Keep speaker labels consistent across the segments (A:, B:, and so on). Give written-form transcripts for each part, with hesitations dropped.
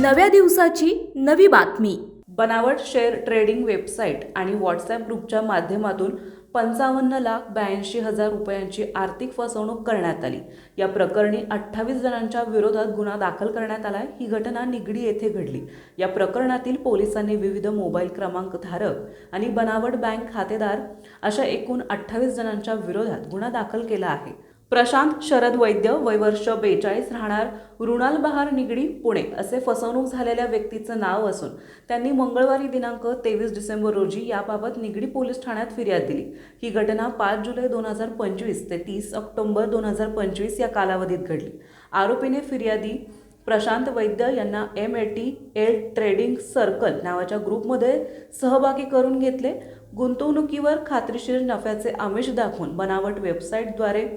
A: नव्या दिवसाची नवी बातमी।
B: बनावट शेअर ट्रेडिंग वेबसाईट आणि व्हॉट्सॲप ग्रुपच्या माध्यमातून 55,82,000 रुपयांची आर्थिक फसवणूक करण्यात आली। या प्रकरणी 28 जणांच्या विरोधात गुन्हा दाखल करण्यात आला। ही घटना निगडी येथे घडली। या प्रकरणातील पोलिसांनी विविध मोबाईल क्रमांक धारक आणि बनावट बँक खातेदार अशा एकूण 28 जणांच्या विरोधात गुन्हा दाखल केला आहे। प्रशांत शरद वैद्य, वय वर्ष 42, राहणार रुणाल बहार निगडी, पुणे असे फसवणूक झालेल्या व्यक्तीचं नाव असून त्यांनी मंगळवारी दिनांक 23 डिसेंबर रोजी याबाबत निगडी पोलीस ठाण्यात फिर्याद दिली। ही घटना 5 जुलै 2025 ते 30 ऑक्टोबर 2025 या कालावधीत घडली। आरोपीने फिर्यादी प्रशांत वैद्य यांना MATL ट्रेडिंग सर्कल नावाच्या ग्रुपमध्ये सहभागी करून घेतले। गुंतवणुकीवर खात्रीशीर नफ्याचे आमिष दाखवून बनावट वेबसाईटद्वारे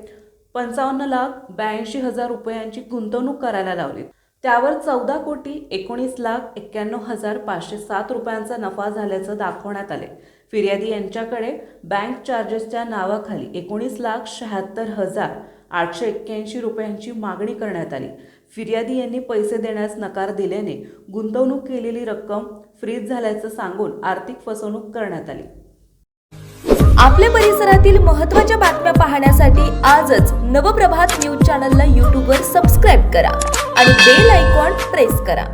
B: 55,82,000 रुपयांची गुंतवणूक करायला लावली। त्यावर 14,19,91,507 रुपयांचा नफा झाल्याचं दाखवण्यात आले। फिर्यादी यांच्याकडे बँक चार्जेसच्या नावाखाली 19,76,881 रुपयांची मागणी करण्यात आली। फिर्यादी यांनी पैसे देण्यास नकार दिल्याने गुंतवणूक केलेली रक्कम फ्रीज झाल्याचं सांगून आर्थिक फसवणूक करण्यात आली।
A: आपल्या परिसरातील महत्त्वाच्या बातम्या पाहण्यासाठी आजच नवप्रभात न्यूज चॅनलला YouTube वर सबस्क्राइब करा आणि बेल आयकॉन प्रेस करा।